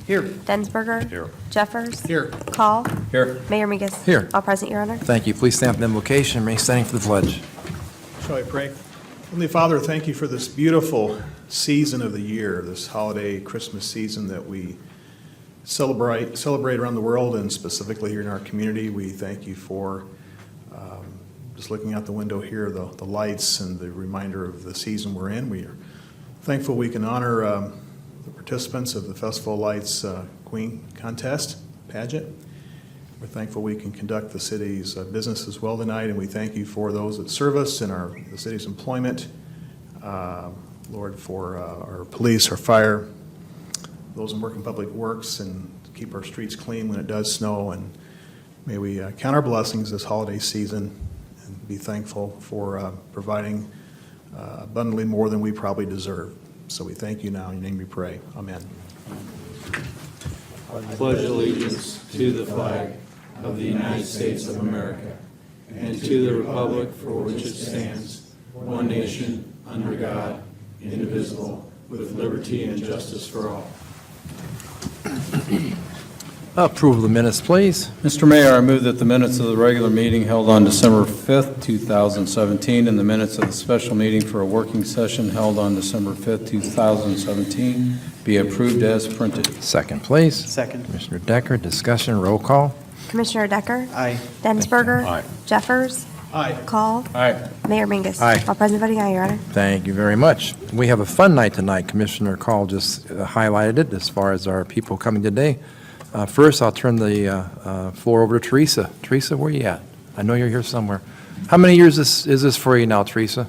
Here. Densberger. Here. Jeffers. Here. Call. Here. Mayor Mingus. Here. All present, Your Honor. Thank you. Please stand for the invocation and remain standing for the pledge. Shall I pray? Heavenly Father, thank you for this beautiful season of the year, this holiday Christmas season that we celebrate around the world and specifically here in our community. We thank you for just looking out the window here, the lights and the reminder of the season we're in. We are thankful we can honor the participants of the Festival of Lights Queen Contest pageant. We're thankful we can conduct the city's business as well tonight, and we thank you for those that serve us in the city's employment. Lord, for our police, our fire, those in work in public works, and keep our streets clean when it does snow. And may we count our blessings this holiday season and be thankful for providing abundantly more than we probably deserve. So we thank you now. In your name we pray. Amen. I pledge allegiance to the flag of the United States of America and to the republic for which it stands, one nation, under God, indivisible, with liberty and justice for all. Approval of the minutes, please. Mr. Mayor, I move that the minutes of the regular meeting held on December 5th, 2017, and the minutes of the special meeting for a working session held on December 5th, 2017, be approved as printed. Second, please. Second. Commissioner Decker, discussion, roll call. Commissioner Decker. Aye. Densberger. Aye. Jeffers. Aye. Call. Aye. Mayor Mingus. Aye. All present voting aye, Your Honor. Thank you very much. We have a fun night tonight. Commissioner Call just highlighted it as far as our people coming today. First, I'll turn the floor over to Teresa. Teresa, where you at? I know you're here somewhere. How many years is this for you now, Teresa?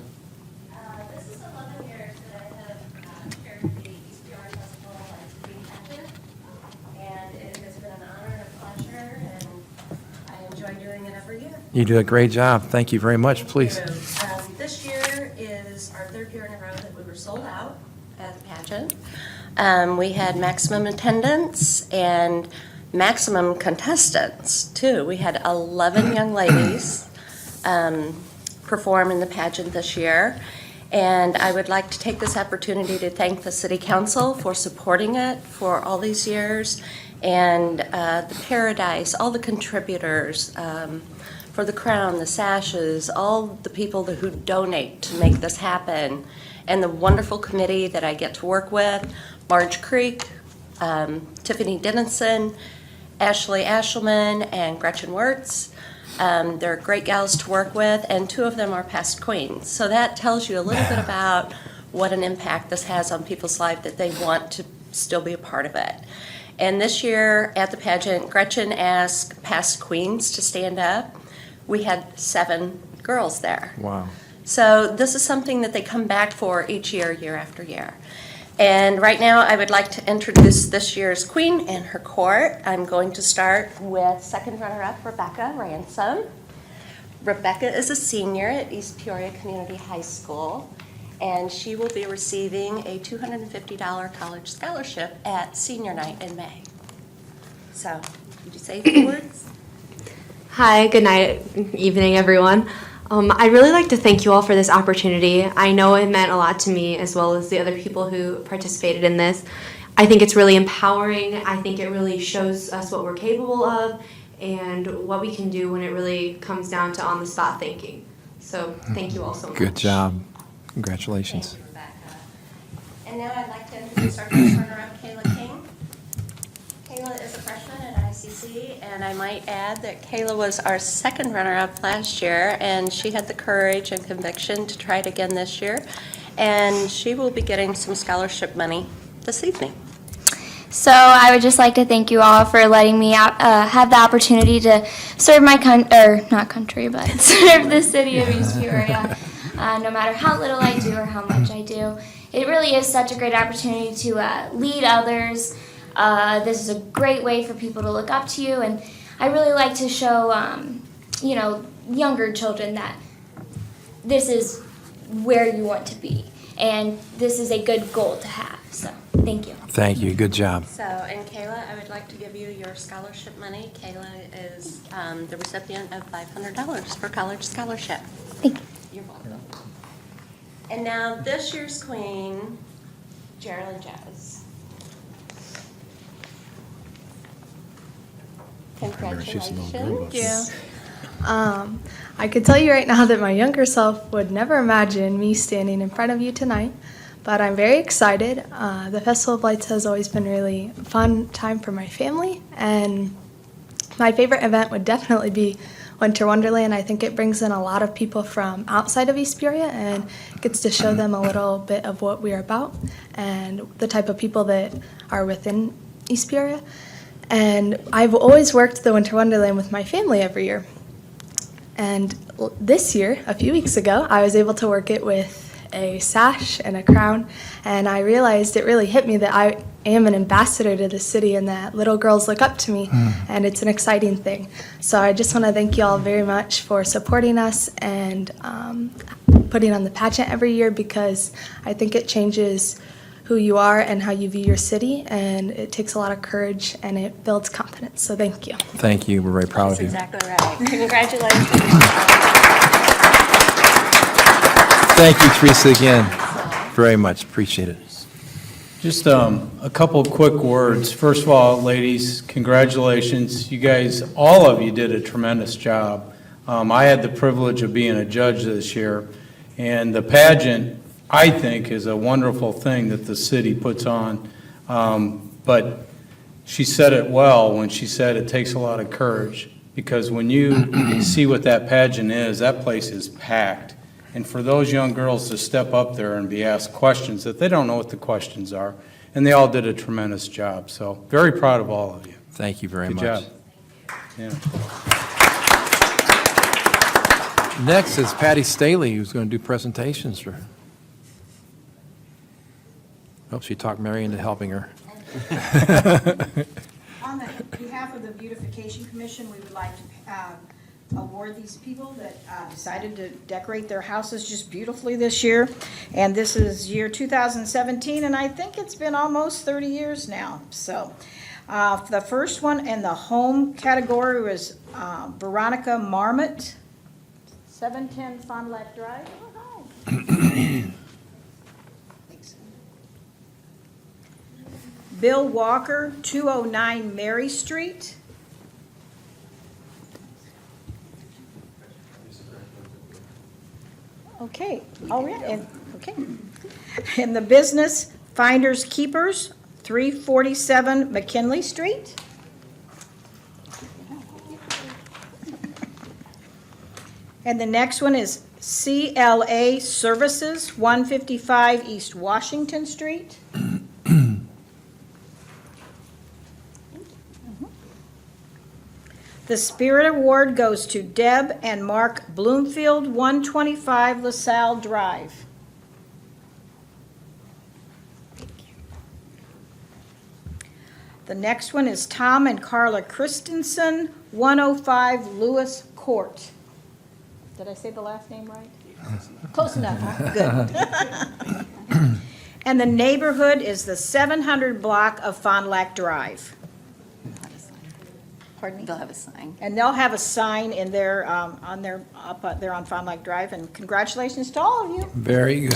This is 11 years that I have chaired the East Peoria Festival of Lights Green Pageant, and it has been an honor and a pleasure, and I enjoy doing it every year. You do a great job. Thank you very much. Please. This year is our third year in a row that we were sold out at the pageant. We had maximum attendance and maximum contestants, too. We had 11 young ladies perform in the pageant this year. And I would like to take this opportunity to thank the City Council for supporting it for all these years, and the Paradise, all the contributors, for the crown, the sashes, all the people who donate to make this happen, and the wonderful committee that I get to work with, Marge Creek, Tiffany Dennison, Ashley Ashelman, and Gretchen Wirtz. They're great gals to work with, and two of them are past queens. So that tells you a little bit about what an impact this has on people's life, that they want to still be a part of it. And this year at the pageant, Gretchen asked past queens to stand up. We had 7 girls there. Wow. So this is something that they come back for each year, year after year. And right now, I would like to introduce this year's queen and her court. I'm going to start with second runner-up, Rebecca Ransom. Rebecca is a senior at East Peoria Community High School, and she will be receiving a $250 college scholarship at senior night in May. So, would you say a few words? Hi, good night, evening, everyone. I'd really like to thank you all for this opportunity. I know it meant a lot to me as well as the other people who participated in this. I think it's really empowering. I think it really shows us what we're capable of and what we can do when it really comes down to on-the-spot thinking. So thank you all so much. Good job. Congratulations. Thank you, Rebecca. And now I'd like to introduce our first runner-up, Kayla King. Kayla is a freshman at ICC, and I might add that Kayla was our second runner-up last year, and she had the courage and conviction to try it again this year, and she will be getting some scholarship money this evening. So I would just like to thank you all for letting me have the opportunity to serve my serve the city of East Peoria, no matter how little I do or how much I do. It really is such a great opportunity to lead others. This is a great way for people to look up to you, and I really like to show, younger children that this is where you want to be, and this is a good goal to have. So, thank you. Thank you. Good job. So, and Kayla, I would like to give you your scholarship money. Kayla is the recipient of $500 for college scholarship. Thank you. You're welcome. And now this year's queen, Geraldine Jazz. Congratulations. Thank you. I could tell you right now that my younger self would never imagine me standing in front of you tonight, but I'm very excited. The Festival of Lights has always been really a fun time for my family, and my favorite event would definitely be Winter Wonderland. I think it brings in a lot of people from outside of East Peoria and gets to show them a little bit of what we are about and the type of people that are within East Peoria. And I've always worked the Winter Wonderland with my family every year. And this year, a few weeks ago, I was able to work it with a sash and a crown, and I realized it really hit me that I am an ambassador to the city and that little girls look up to me, and it's an exciting thing. So I just want to thank you all very much for supporting us and putting on the pageant every year, because I think it changes who you are and how you view your city, and it takes a lot of courage and it builds confidence. So thank you. Thank you. We're very proud of you. Exactly right. Congratulations. Thank you, Teresa, again. Very much. Appreciate it. Just a couple of quick words. First of all, ladies, congratulations. You guys, all of you did a tremendous job. I had the privilege of being a judge this year, and the pageant, I think, is a wonderful thing that the city puts on. But she said it well when she said it takes a lot of courage, because when you see what that pageant is, that place is packed. And for those young girls to step up there and be asked questions that they don't know what the questions are, and they all did a tremendous job. So very proud of all of you. Thank you very Good much. job. Yeah. Next is Patty Staley, who's going to do presentations for. Hope she talked Mary into helping her. On behalf of the Beautification Commission, we would like to award these people that decided to decorate their houses just beautifully this year. And this is year 2017, and I think it's been almost 30 years now. So the first one in the home category was Veronica Marmot, 710 Fond du Lac Drive. Bill Walker, 209 Mary Street. Okay, all right, and, okay. And the business Finders Keepers, 347 McKinley Street. And the next one is CLA Services, 155 East Washington Street. The Spirit Award goes to Deb and Mark Bloomfield, 125 LaSalle Drive. The next one is Tom and Carla Christensen, 105 Lewis Court. Did I say the last name right? Close enough, huh? Good. And the neighborhood is the 700 block of Fond du Lac Drive. Pardon me? They'll have a sign. And they'll have a sign in their, on their, up there on Fond du Lac Drive, and congratulations to all of you. Very good.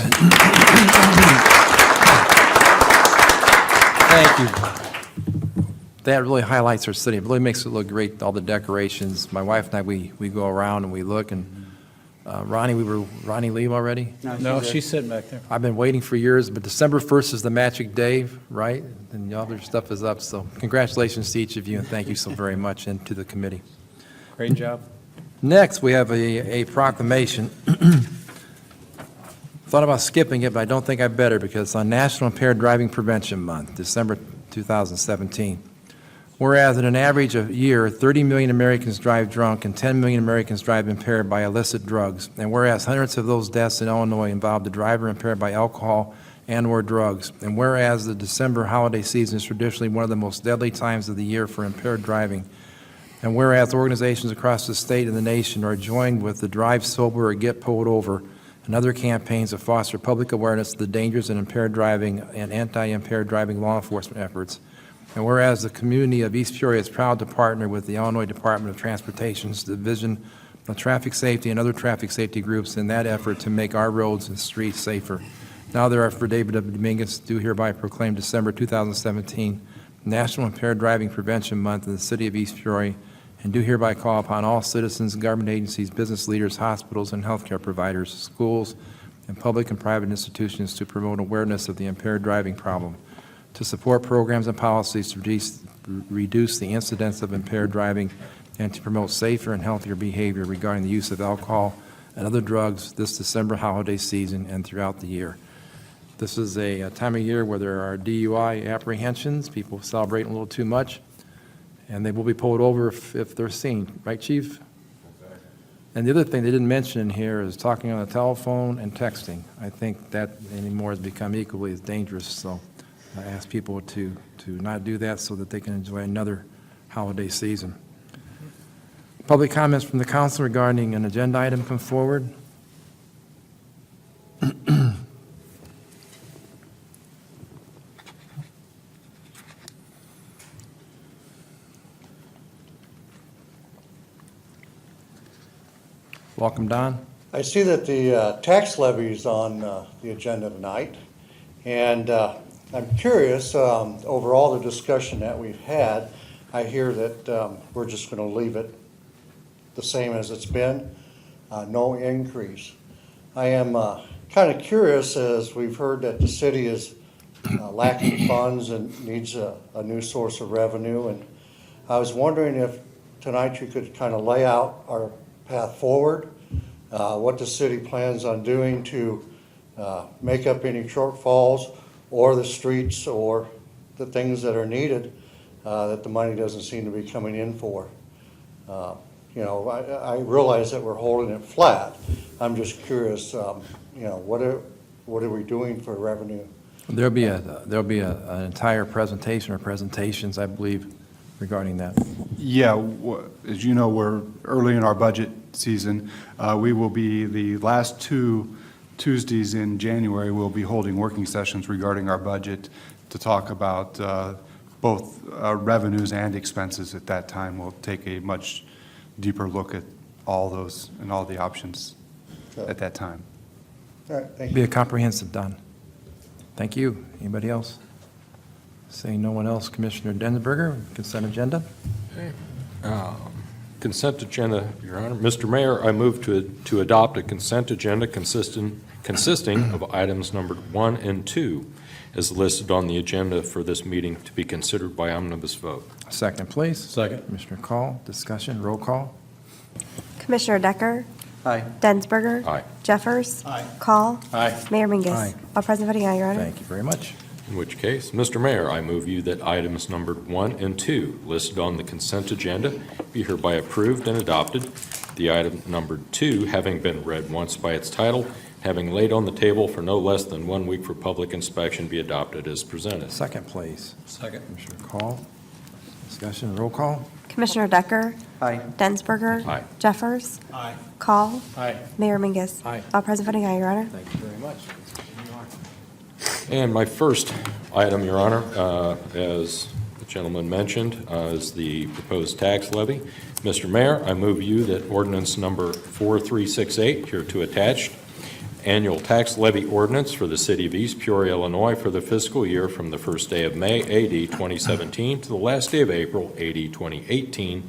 Thank you. That really highlights our city. It really makes it look great, all the decorations. My wife and I, we go around and we look, and Ronnie leave already? No, she's sitting back there. I've been waiting for years, but December 1st is the magic day, right? And all their stuff is up, so congratulations to each of you, and thank you so very much, and to the committee. Great job. Next, we have a proclamation. Thought about skipping it, but I don't think I better, because it's on National Impaired Driving Prevention Month, December 2017. Whereas in an average of year, 30 million Americans drive drunk and 10 million Americans drive impaired by illicit drugs. And whereas hundreds of those deaths in Illinois involve the driver impaired by alcohol and/or drugs. And whereas the December holiday season is traditionally one of the most deadly times of the year for impaired driving. And whereas organizations across the state and the nation are joined with the Drive Sober or Get Pulled Over and other campaigns that foster public awareness of the dangers in impaired driving and anti-impaired driving law enforcement efforts. And whereas the community of East Peoria is proud to partner with the Illinois Department of Transportation's Division of Traffic Safety and other traffic safety groups in that effort to make our roads and streets safer. Now therefore, David W. Dominguez, do hereby proclaim December 2017 National Impaired Driving Prevention Month in the city of East Peoria and do hereby call upon all citizens, government agencies, business leaders, hospitals, and healthcare providers, schools, and public and private institutions to promote awareness of the impaired driving problem, to support programs and policies to reduce the incidence of impaired driving, and to promote safer and healthier behavior regarding the use of alcohol and other drugs this December holiday season and throughout the year. This is a time of year where there are DUI apprehensions, people celebrating a little too much, and they will be pulled over if they're seen. Right, Chief? And the other thing they didn't mention in here is talking on the telephone and texting. I think that anymore has become equally as dangerous, so I ask people to not do that so that they can enjoy another holiday season. Public comments from the council regarding an agenda item come forward. Welcome, Don. I see that the tax levy is on the agenda tonight, and I'm curious, over all the discussion that we've had, I hear that we're just going to leave it the same as it's been, no increase. I am kind of curious, as we've heard that the city is lacking funds and needs a new source of revenue, and I was wondering if tonight you could kind of lay out our path forward, what the city plans on doing to make up any shortfalls, or the streets, or the things that are needed that the money doesn't seem to be coming in for. You know, I realize that we're holding it flat. I'm just curious, you know, what are we doing for revenue? There'll be an entire presentation or presentations, I believe, regarding that. Yeah, as you know, we're early in our budget season. We will be the last 2 Tuesdays in January, we'll be holding working sessions regarding our budget to talk about both revenues and expenses. At that time, we'll take a much deeper look at all those and all the options at that time. All right, thank Be you. a comprehensive, Don. Thank you. Anybody else? Seeing no one else, Commissioner Densberger, consent agenda. Consent agenda, Your Honor. Mr. Mayor, I move to adopt a consent agenda consisting of items numbered 1 and 2 as listed on the agenda for this meeting to be considered by omnibus vote. Second, please. Second. Commissioner Call, discussion, roll call. Commissioner Decker? Aye. Densberger? Aye. Jeffers? Aye. Call? Aye. Mayor Mingus? Aye. All present voting aye, Your Honor. Thank you very much. In which case, Mr. Mayor, I move you that items numbered 1 and 2 listed on the consent agenda be hereby approved and adopted. The item numbered 2, having been read once by its title, having laid on the table for no less than 1 week for public inspection, be adopted as presented. Second, please. Second. Commissioner Call, discussion, roll call. Commissioner Decker? Aye. Densberger? Aye. Jeffers? Aye. Call? Aye. Mayor Mingus? Aye. All present voting aye, Your Honor. Thank you very much. And my first item, Your Honor, as the gentleman mentioned, is the proposed tax levy. Mr. Mayor, I move you that ordinance number 4368, hereto attached, annual tax levy ordinance for the city of East Peoria, Illinois for the fiscal year from the first day of May, AD 2017, to the last day of April, AD 2018,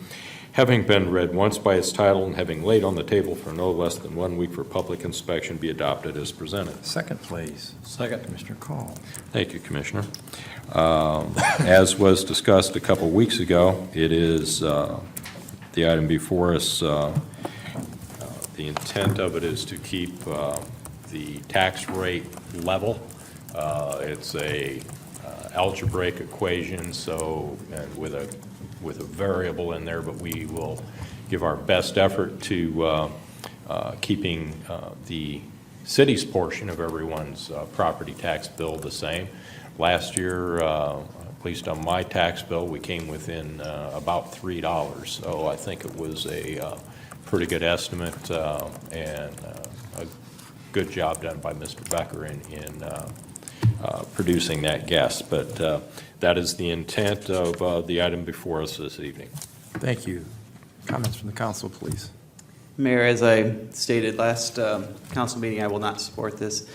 having been read once by its title and having laid on the table for no less than 1 week for public inspection, be adopted as presented. Second, please. Second. Commissioner Call. Thank you, Commissioner. As was discussed a couple weeks ago, it is the item before us. The intent of it is to keep the tax rate level. It's a algebraic equation, so and with a variable in there, but we will give our best effort to keeping the city's portion of everyone's property tax bill the same. Last year, at least on my tax bill, we came within about $3. So I think it was a pretty good estimate and a good job done by Mr. Becker in producing that guess. But that is the intent of the item before us this evening. Thank you. Comments from the council, please. Mayor, as I stated last council meeting, I will not support this.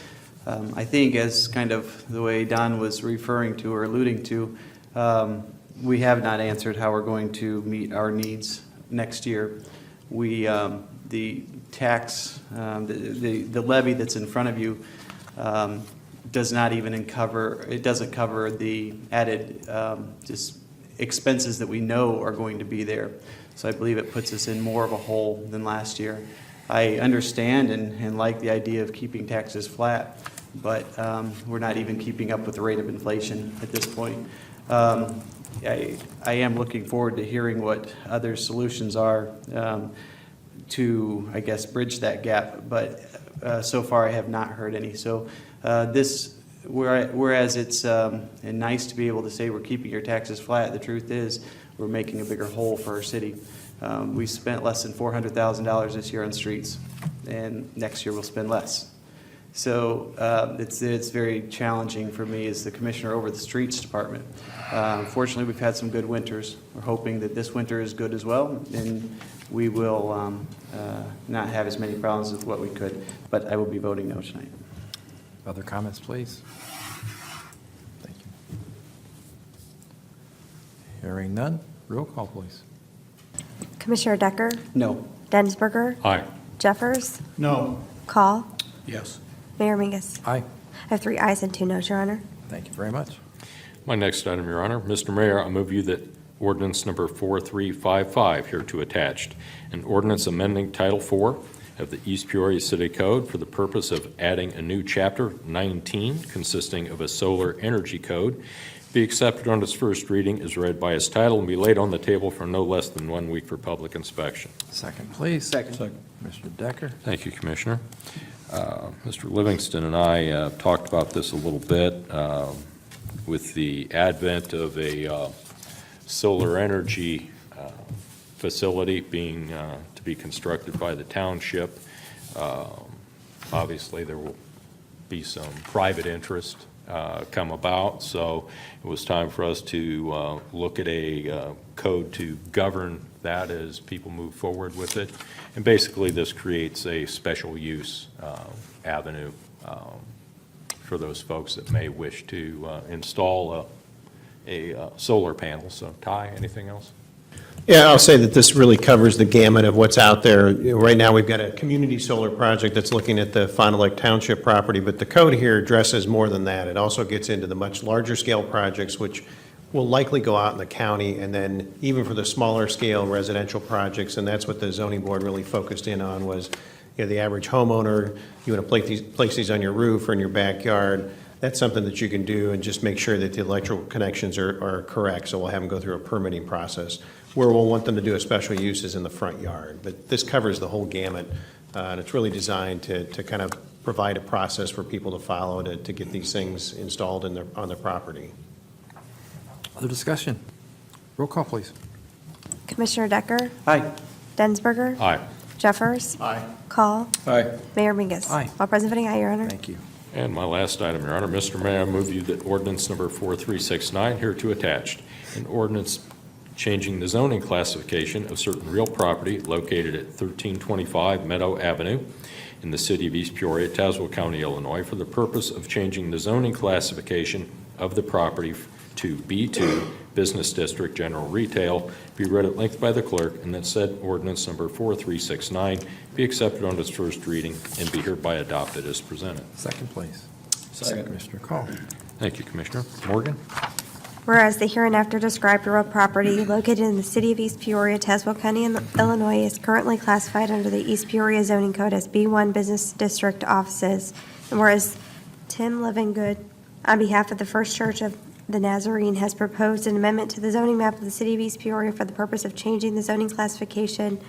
I think, as kind of the way Don was referring to or alluding to, we have not answered how we're going to meet our needs next year. The tax, the levy that's in front of you does not even cover, it doesn't cover the added just expenses that we know are going to be there. So I believe it puts us in more of a hole than last year. I understand and like the idea of keeping taxes flat, but we're not even keeping up with the rate of inflation at this point. I am looking forward to hearing what other solutions are to, I guess, bridge that gap, but so far I have not heard any. So whereas it's nice to be able to say we're keeping your taxes flat, the truth is we're making a bigger hole for our city. We spent less than $400,000 this year on streets, and next year we'll spend less. So it's very challenging for me as the commissioner over the streets department. Fortunately, we've had some good winters. We're hoping that this winter is good as well, and we will not have as many problems with what we could. But I will be voting no tonight. Other comments, please? Thank you. Hearing none, roll call, please. Commissioner Decker? No. Densberger? Aye. Jeffers? No. Call? Yes. Mayor Mingus? Aye. I have 3 ayes and 2 noes, Your Honor. Thank you very much. My next item, Your Honor. Mr. Mayor, I move you that ordinance number 4355 hereto attached, an ordinance amending Title IV of the East Peoria City Code for the purpose of adding a new Chapter 19 consisting of a solar energy code, be accepted on its first reading as read by its title and be laid on the table for no less than 1 week for public inspection. Second, please. Second. Commissioner Decker? Thank you, Commissioner. Mr. Livingston and I talked about this a little bit with the advent of a solar energy facility being to be constructed by the township. Obviously, there will be some private interest come about, so it was time for us to look at a code to govern that as people move forward with it. And basically, this creates a special use avenue for those folks that may wish to install a solar panel. So, Ty, anything else? Yeah, I'll say that this really covers the gamut of what's out there. Right now, we've got a community solar project that's looking at the Fond du Lac Township property, but the code here addresses more than that. It also gets into the much larger scale projects, which will likely go out in the county, and then even for the smaller scale residential projects, and that's what the zoning board really focused in on was, the average homeowner, you want to place these on your roof or in your backyard. That's something that you can do and just make sure that the electrical connections are correct, so we'll have them go through a permitting process. Where we'll want them to do a special use is in the front yard. But this covers the whole gamut, and it's really designed to kind of provide a process for people to follow to get these things installed on their property. Other discussion? Roll call, please. Commissioner Decker? Aye. Densberger? Aye. Jeffers? Aye. Call? Aye. Mayor Mingus? Aye. All present voting aye, Your Honor. Thank you. And my last item, Your Honor. Mr. Mayor, I move you that ordinance number 4369 hereto attached, an ordinance changing the zoning classification of certain real property located at 1325 Meadow Avenue in the city of East Peoria, Tazewell County, Illinois, for the purpose of changing the zoning classification of the property to B2 Business District General Retail, be read at length by the clerk, and that said ordinance number 4369 be accepted on its first reading and be hereby adopted as presented. Second, please. Second. Commissioner Call. Thank you, Commissioner. Morgan? Whereas the hereinafter described real property located in the city of East Peoria, Tazewell County, Illinois, is currently classified under the East Peoria zoning code as B1 Business District offices. And whereas Tim Livingood, on behalf of the First Church of the Nazarene, has proposed an amendment to the zoning map of the city of East Peoria for the purpose of changing the zoning classification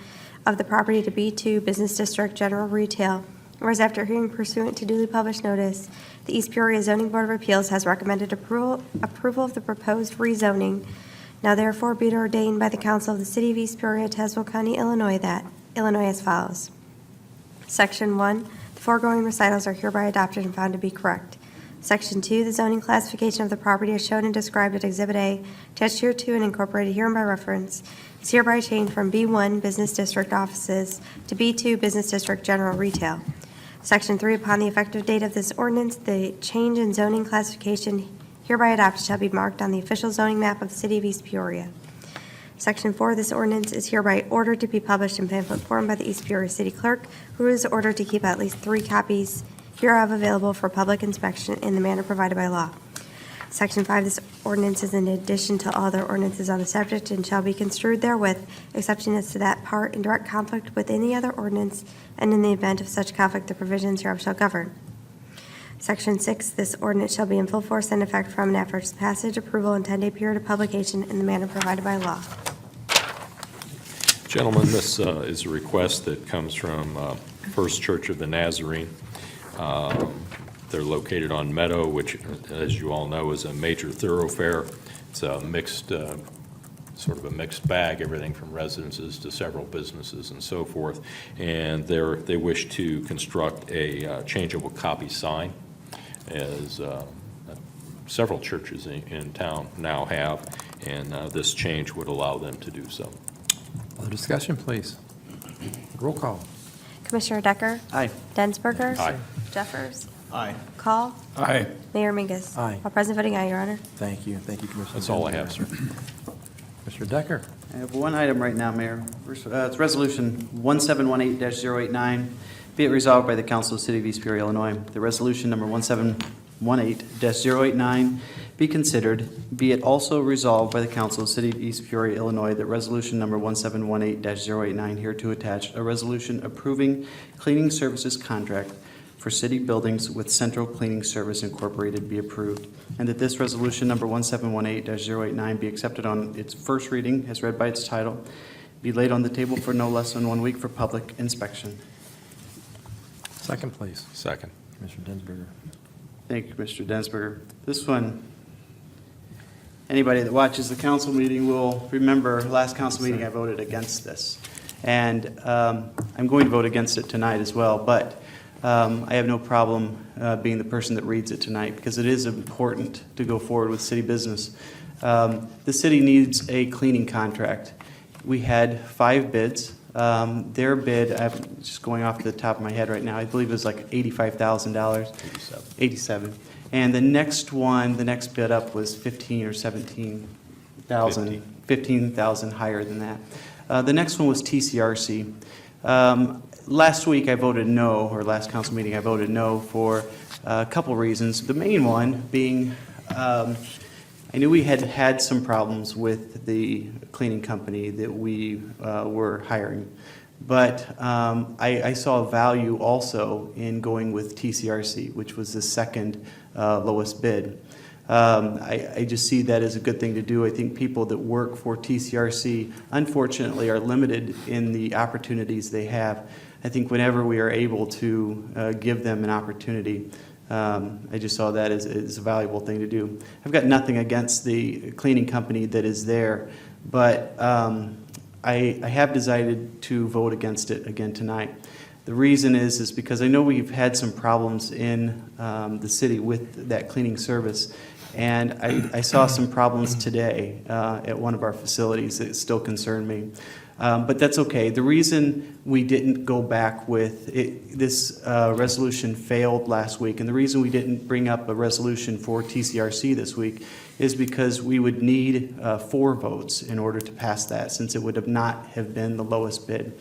of the property to B2 Business District General Retail. Whereas after hearing pursuant to duly published notice, the East Peoria Zoning Board of Appeals has recommended approval of the proposed rezoning. Now therefore be it ordained by the Council of the City of East Peoria, Tazewell County, Illinois, that Illinois as follows. Section 1, the foregoing recitals are hereby adopted and found to be correct. Section 2, the zoning classification of the property as shown and described at Exhibit A, attached hereto and incorporated herein by reference, is hereby changed from B1 Business District offices to B2 Business District General Retail. Section 3, upon the effective date of this ordinance, the change in zoning classification hereby adopted shall be marked on the official zoning map of the city of East Peoria. Section 4, this ordinance is hereby ordered to be published in pamphlet form by the East Peoria City Clerk, who is ordered to keep at least 3 copies hereof available for public inspection in the manner provided by law. Section 5, this ordinance is in addition to all other ordinances on the subject and shall be construed therewith, exception as to that part in direct conflict with any other ordinance, and in the event of such conflict, the provisions hereof shall govern. Section 6, this ordinance shall be in full force and effect from and after its passage, approval, and 10-day period of publication in the manner provided by law. Gentlemen, this is a request that comes from First Church of the Nazarene. They're located on Meadow, which, as you all know, is a major thoroughfare. It's a mixed, sort of a mixed bag, everything from residences to several businesses and so forth. And they wish to construct a changeable copy sign, as several churches in town now have, and this change would allow them to do so. Other discussion, please. Roll call. Commissioner Decker? Aye. Densberger? Aye. Jeffers? Aye. Call? Aye. Mayor Mingus? Aye. All present voting aye, Your Honor. Thank you. Thank you, Commissioner. That's all I have, Densberger. sir. Mr. Decker. I have one item right now, Mayor. It's Resolution 1718-089. Be it resolved by the Council of the City of East Peoria, Illinois, the resolution number 1718-089 be considered. Be it also resolved by the Council of the City of East Peoria, Illinois, that resolution number 1718-089 hereto attached, a resolution approving cleaning services contract for city buildings with Central Cleaning Service Incorporated be approved, and that this resolution number 1718-089 be accepted on its first reading as read by its title, be laid on the table for no less than 1 week for public inspection. Second, please. Second. Commissioner Densberger. Thank you, Mr. Densberger. This one, anybody that watches the council meeting will remember last council meeting I voted against this. And I'm going to vote against it tonight as well, but I have no problem being the person that reads it tonight because it is important to go forward with city business. The city needs a cleaning contract. We had 5 bids. Their bid, I'm just going off the top of my head right now, I believe it was like $85,000. 87. And the next bid up was 15 or 17,000, 15,000 higher than that. The next one was TCRC. Last week I voted no, or last council meeting I voted no for a couple reasons. The main one being I knew we had had some problems with the cleaning company that we were hiring. But I saw value also in going with TCRC, which was the second lowest bid. I just see that as a good thing to do. I think people that work for TCRC, unfortunately, are limited in the opportunities they have. I think whenever we are able to give them an opportunity, I just saw that as a valuable thing to do. I've got nothing against the cleaning company that is there, but I have decided to vote against it again tonight. The reason is because I know we've had some problems in the city with that cleaning service, and I saw some problems today at one of our facilities that still concern me. But that's okay. The reason we didn't go back with it, this resolution failed last week, and the reason we didn't bring up a resolution for TCRC this week is because we would need 4 votes in order to pass that, since it would not have been the lowest bid.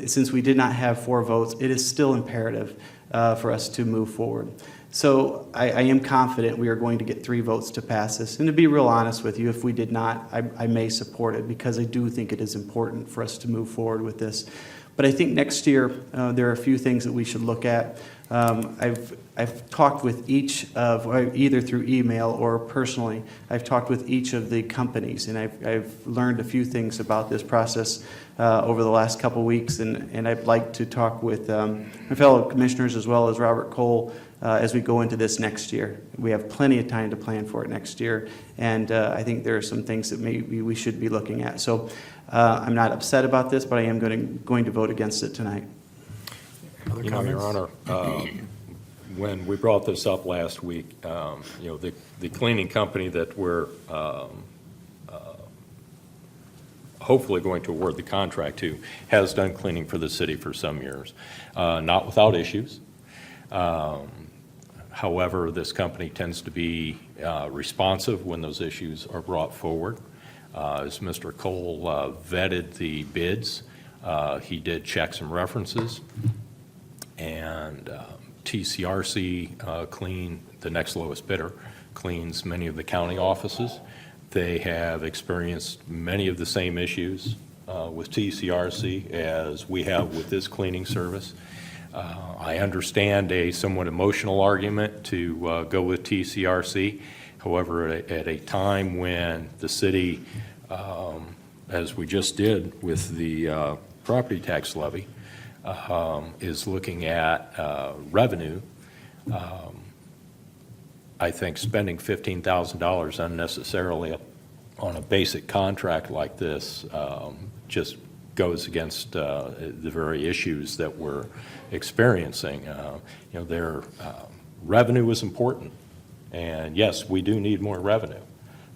Since we did not have 4 votes, it is still imperative for us to move forward. So I am confident we are going to get 3 votes to pass this. And to be real honest with you, if we did not, I may support it because I do think it is important for us to move forward with this. But I think next year there are a few things that we should look at. I've talked with each of, either through email or personally, I've talked with each of the companies, and I've learned a few things about this process over the last couple weeks, and I'd like to talk with my fellow commissioners as well as Robert Cole as we go into this next year. We have plenty of time to plan for it next year, and I think there are some things that maybe we should be looking at. So I'm not upset about this, but I am going to vote against it tonight. Other You know, Your comments? Honor, when we brought this up last week, you know, the cleaning company that we're hopefully going to award the contract to has done cleaning for the city for some years, not without issues. However, this company tends to be responsive when those issues are brought forward. As Mr. Cole vetted the bids, he did check some references, and TCRC the next lowest bidder, cleans many of the county offices. They have experienced many of the same issues with TCRC as we have with this cleaning service. I understand a somewhat emotional argument to go with TCRC. However, at a time when the city, as we just did with the property tax levy, is looking at revenue, I think spending $15,000 unnecessarily on a basic contract like this just goes against the very issues that we're experiencing. Their revenue is important, and yes, we do need more revenue,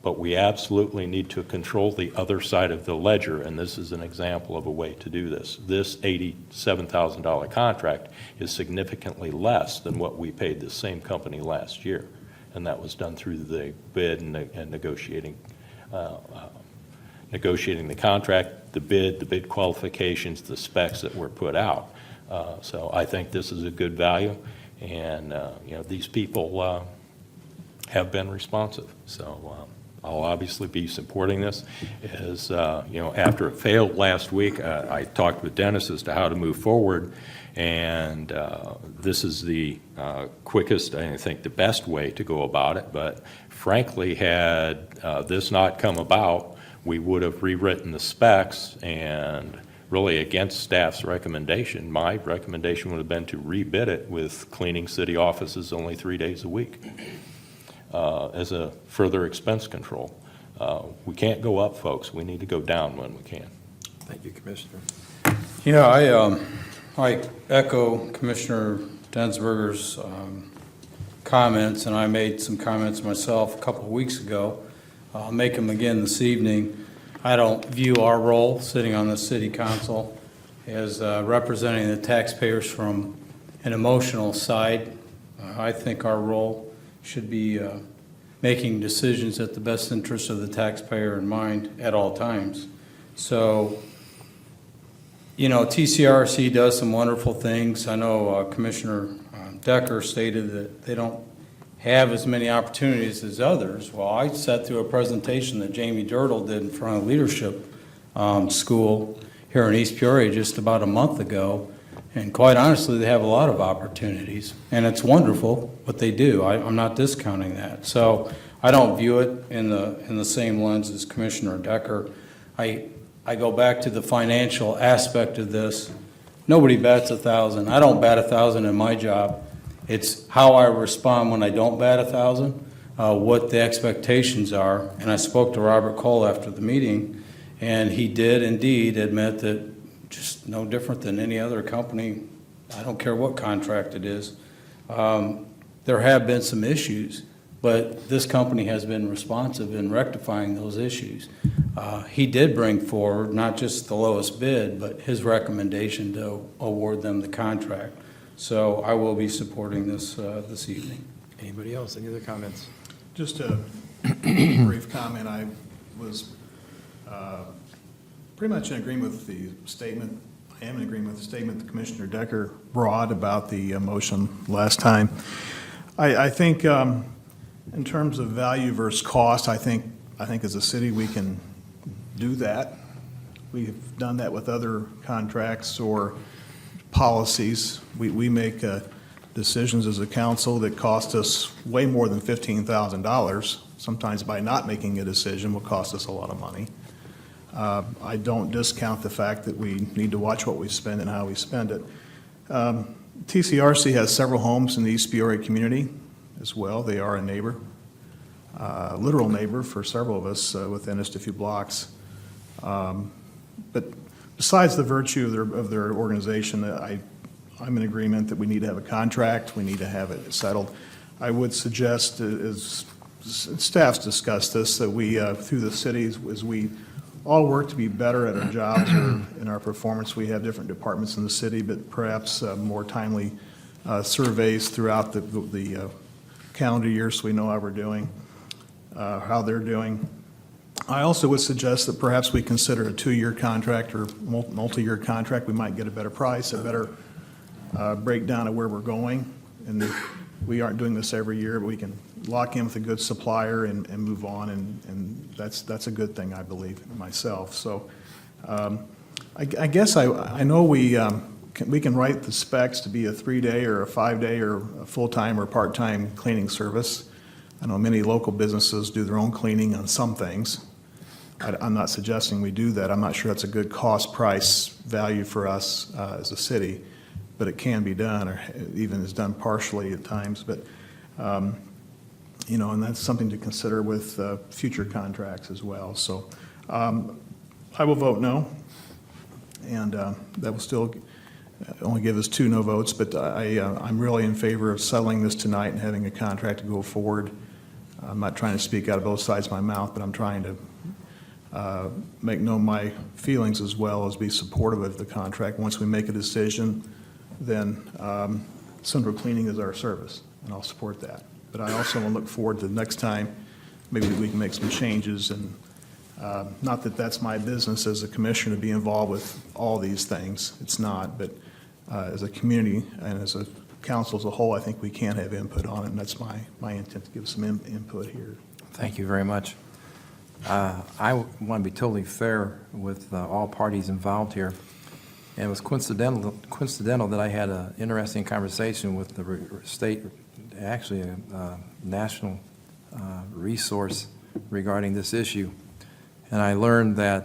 but we absolutely need to control the other side of the ledger, and this is an example of a way to do this. This $87,000 contract is significantly less than what we paid the same company last year, and that was done through the bid and negotiating the contract, the bid qualifications, the specs that were put out. So I think this is a good value, and these people have been responsive. So I'll obviously be supporting this. As after it failed last week, I talked with Dennis as to how to move forward, and this is the quickest, I think the best way to go about it. But frankly, had this not come about, we would have rewritten the specs, and really against staff's recommendation, my recommendation would have been to rebid it with cleaning city offices only 3 days a week as a further expense control. We can't go up, folks. We need to go down when we can. Thank you, Commissioner. I echo Commissioner Densberger's comments, and I made some comments myself a couple of weeks ago. I'll make them again this evening. I don't view our role, sitting on the city council, as representing the taxpayers from an emotional side. I think our role should be making decisions at the best interest of the taxpayer in mind at all times. So, TCRC does some wonderful things. I know Commissioner Decker stated that they don't have as many opportunities as others. Well, I sat through a presentation that Jamie Dirtle did in front of leadership school here in East Peoria just about a month ago, and quite honestly, they have a lot of opportunities, and it's wonderful what they do. I'm not discounting that. So I don't view it in the same lens as Commissioner Decker. I go back to the financial aspect of this. Nobody bats 1,000. I don't bat 1,000 in my job. It's how I respond when I don't bat 1,000, what the expectations are. And I spoke to Robert Cole after the meeting, and he did indeed admit that just no different than any other company, I don't care what contract it is, there have been some issues, but this company has been responsive in rectifying those issues. He did bring forward not just the lowest bid, but his recommendation to award them the contract. So I will be supporting this this evening. Anybody else? Any other comments? Just a brief comment. I was pretty much in agreement with the statement. I am in agreement with the statement that Commissioner Decker brought about the motion last time. I think in terms of value versus cost, I think as a city we can do that. We've done that with other contracts or policies. We make decisions as a council that cost us way more than $15,000. Sometimes by not making a decision will cost us a lot of money. I don't discount the fact that we need to watch what we spend and how we spend it. TCRC has several homes in the East Peoria community as well. They are a neighbor, literal neighbor for several of us within just a few blocks. But besides the virtue of their organization, I'm in agreement that we need to have a contract, we need to have it settled. I would suggest, as staff's discussed this, that we, through the cities, as we all work to be better at our jobs or in our performance, we have different departments in the city, but perhaps more timely surveys throughout the calendar year so we know how we're doing, how they're doing. I also would suggest that perhaps we consider a 2-year contract or multi-year contract. We might get a better price, a better breakdown of where we're going. And we aren't doing this every year, but we can lock in with a good supplier and move on, and that's a good thing, I believe, myself. So I guess I know we can write the specs to be a 3-day or a 5-day or a full-time or part-time cleaning service. I know many local businesses do their own cleaning on some things. I'm not suggesting we do that. I'm not sure that's a good cost-price value for us as a city, but it can be done, or even is done partially at times. But, and that's something to consider with future contracts as well. So I will vote no, and that will still only give us 2 no votes, but I'm really in favor of settling this tonight and having a contract to go forward. I'm not trying to speak out of both sides of my mouth, but I'm trying to make known my feelings as well as be supportive of the contract. Once we make a decision, then central cleaning is our service, and I'll support that. But I also will look forward to the next time, maybe we can make some changes, and not that that's my business as a commissioner to be involved with all these things. It's not, but as a community and as a council as a whole, I think we can have input on it, and that's my intent to give some input here. Thank you very much. I want to be totally fair with all parties involved here. And it was coincidental that I had an interesting conversation with the state, actually a national resource regarding this issue. And I learned that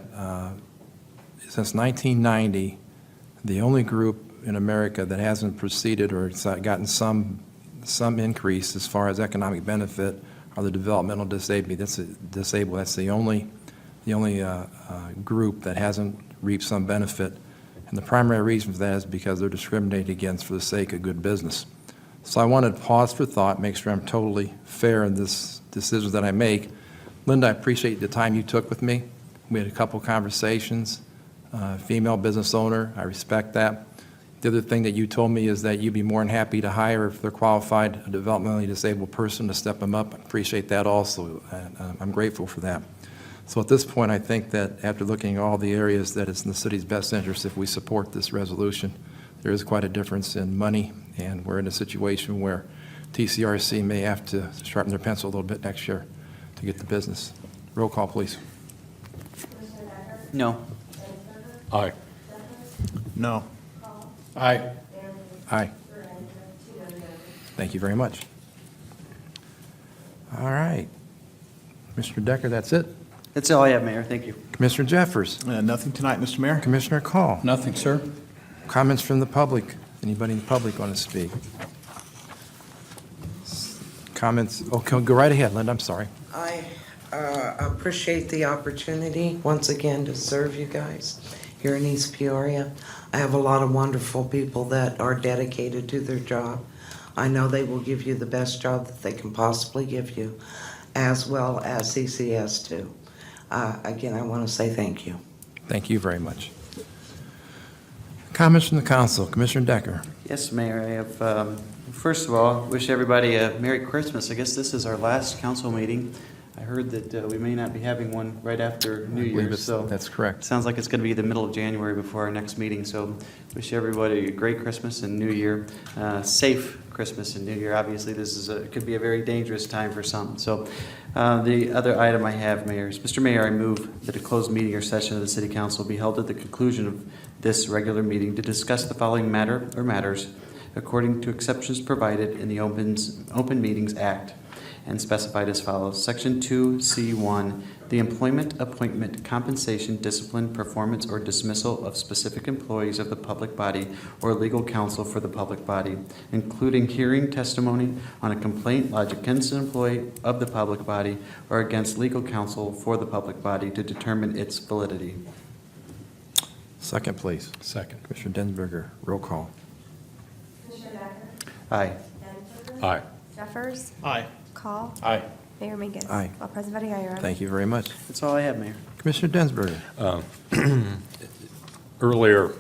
since 1990, the only group in America that hasn't proceeded or gotten some increase as far as economic benefit are the developmental disabled. That's the only group that hasn't reaped some benefit. And the primary reason for that is because they're discriminated against for the sake of good business. So I wanted to pause for thought, make sure I'm totally fair in this decision that I make. Linda, I appreciate the time you took with me. We had a couple conversations. Female business owner, I respect that. The other thing that you told me is that you'd be more than happy to hire, if they're qualified, a developmentally disabled person to step them up. I appreciate that also, and I'm grateful for that. So at this point, I think that after looking at all the areas that it's in the city's best interest if we support this resolution, there is quite a difference in money, and we're in a situation where TCRC may have to sharpen their pencil a little bit next year to get the business. Roll call, please. No. Aye. No. Aye. Aye. Thank you very much. All right. Mr. Decker, that's it. That's all I have, Mayor. Thank you. Commissioner Jeffers. Nothing tonight, Mr. Mayor. Commissioner Call. Nothing, sir. Comments from the public. Anybody in the public want to speak? Comments? Okay, go right ahead, Linda. I'm sorry. I appreciate the opportunity once again to serve you guys here in East Peoria. I have a lot of wonderful people that are dedicated to their job. I know they will give you the best job that they can possibly give you, as well as CCS too. Again, I want to say thank you. Thank you very much. Comments from the council. Commissioner Decker. Yes, Mayor. I have, first of all, wish everybody a Merry Christmas. I guess this is our last council meeting. I heard that we may not be having one right after New Year's, so that's correct. Sounds like it's going to be the middle of January before our next meeting. So wish everybody a great Christmas and New Year, safe Christmas and New Year. Obviously, this is could be a very dangerous time for some. So the other item I have, Mayor, is Mr. Mayor, I move that a closed meeting or session of the City Council be held at the conclusion of this regular meeting to discuss the following matter or matters according to exceptions provided in the Open Meetings Act, and specified as follows. Section 2C1, the employment, appointment, compensation, discipline, performance, or dismissal of specific employees of the public body or legal counsel for the public body, including hearing testimony on a complaint lodged against an employee of the public body or against legal counsel for the public body to determine its validity. Second, please. Second. Commissioner Densberger, roll call. Commissioner Decker? Aye. Densberger? Aye. Jeffers? Aye. Call? Aye. Mayor Mingus? Aye. All present voting aye, Your Honor. Thank you very much. That's all I have, Mayor. Commissioner Densberger. Earlier,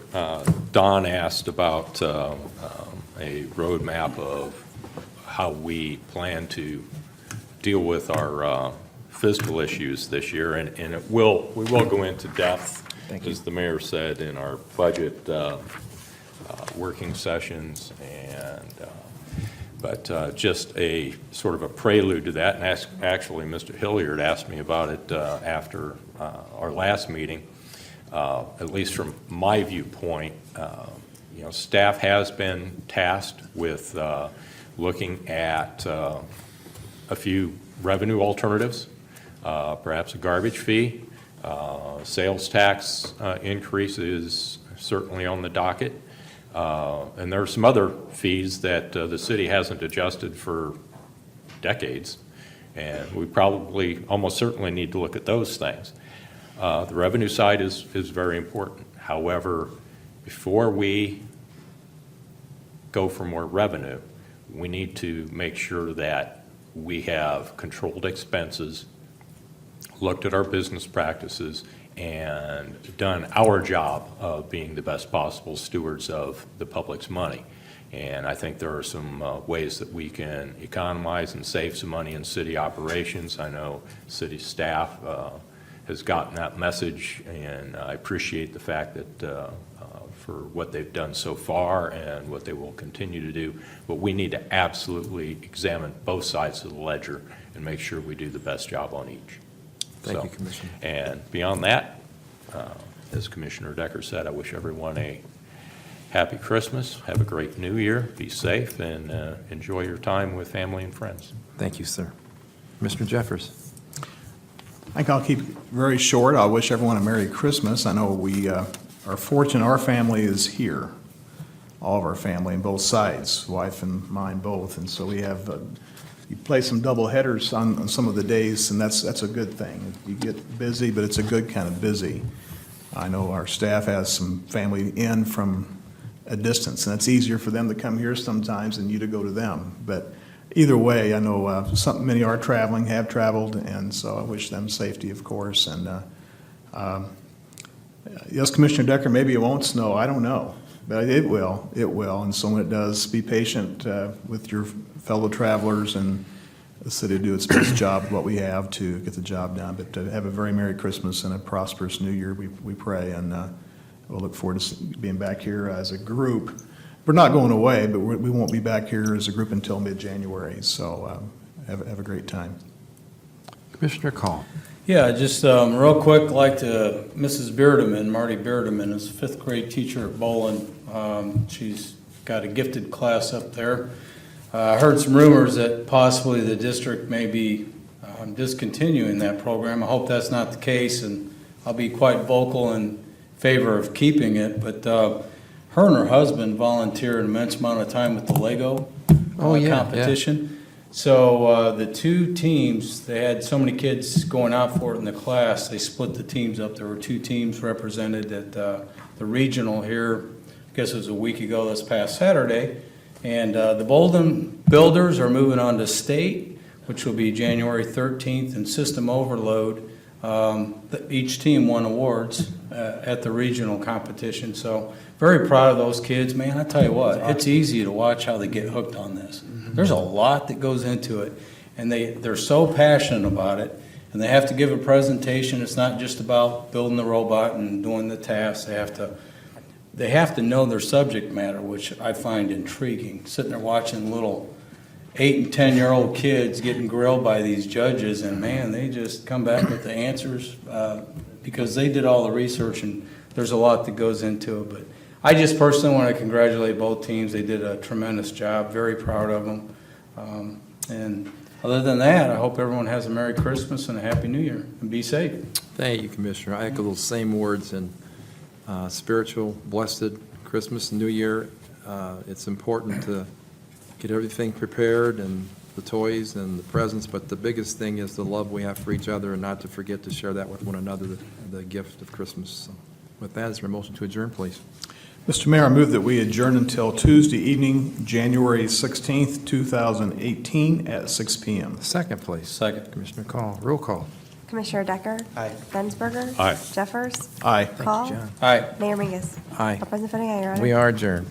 Don asked about a roadmap of how we plan to deal with our fiscal issues this year, and we will go into depth, as the mayor said, in our budget working sessions, but just a sort of a prelude to that, and actually Mr. Hilliard asked me about it after our last meeting. At least from my viewpoint, staff has been tasked with looking at a few revenue alternatives, perhaps a garbage fee. Sales tax increase is certainly on the docket. And there are some other fees that the city hasn't adjusted for decades, and we probably almost certainly need to look at those things. The revenue side is very important. However, before we go for more revenue, we need to make sure that we have controlled expenses, looked at our business practices, and done our job of being the best possible stewards of the public's money. And I think there are some ways that we can economize and save some money in city operations. I know city staff has gotten that message, and I appreciate the fact that for what they've done so far and what they will continue to do. But we need to absolutely examine both sides of the ledger and make sure we do the best job on each. Thank you, Commissioner. And beyond that, as Commissioner Decker said, I wish everyone a happy Christmas, have a great New Year, be safe, and enjoy your time with family and friends. Thank you, sir. Commissioner Jeffers. I think I'll keep it very short. I wish everyone a Merry Christmas. I know we are fortunate our family is here, all of our family on both sides, wife and mine both, and so we have you play some double headers on some of the days, and that's a good thing. You get busy, but it's a good kind of busy. I know our staff has some family in from a distance, and it's easier for them to come here sometimes than you to go to them. But either way, I know many are traveling, have traveled, and so I wish them safety, of course. And yes, Commissioner Decker, maybe it won't snow. I don't know, but it will. It will. And so when it does, be patient with your fellow travelers, and the city do its best job, what we have to get the job done. But have a very Merry Christmas and a prosperous New Year, we pray, and we'll look forward to being back here as a group. We're not going away, but we won't be back here as a group until mid-January, so have a great time. Commissioner Call. Yeah, just real quick, like to Mrs. Beardeman, Marty Beardeman is a fifth grade teacher at Bolin. She's got a gifted class up there. I heard some rumors that possibly the district may be discontinuing that program. I hope that's not the case, and I'll be quite vocal in favor of keeping it. But her and her husband volunteered an immense amount of time with the Lego competition. Yeah. So the two teams, they had so many kids going out for it in the class, they split the teams up. There were two teams represented at the regional here, I guess it was a week ago, this past Saturday. And the Bolden Builders are moving on to state, which will be January 13th, and System Overload. Each team won awards at the regional competition. So very proud of those kids. Man, I tell you what, it's easy to watch how they get hooked on this. There's a lot that goes into it, and they're so passionate about it, and they have to give a presentation. It's not just about building the robot and doing the tasks. They have to know their subject matter, which I find intriguing. Sitting there watching little 8 and 10-year-old kids getting grilled by these judges, and man, they just come back with the answers because they did all the research, and there's a lot that goes into it. But I just personally want to congratulate both teams. They did a tremendous job. Very proud of them. And other than that, I hope everyone has a Merry Christmas and a Happy New Year, and be safe. Thank you, Commissioner. I echo those same words, and spiritual, blessed Christmas and New Year. It's important to get everything prepared, and the toys and the presents, but the biggest thing is the love we have for each other, and not to forget to share that with one another, the gift of Christmas. So with that, is there a motion to adjourn, please? Mr. Mayor, I move that we adjourn until Tuesday evening, January 16th, 2018 at 6 p.m. Second, please. Second. Commissioner Call. Roll call. Commissioner Decker? Aye. Bensberger? Aye. Jeffers? Aye. Call? John. Aye. Mayor Mingus? Aye. All present voting aye, Your Honor. We are adjourned.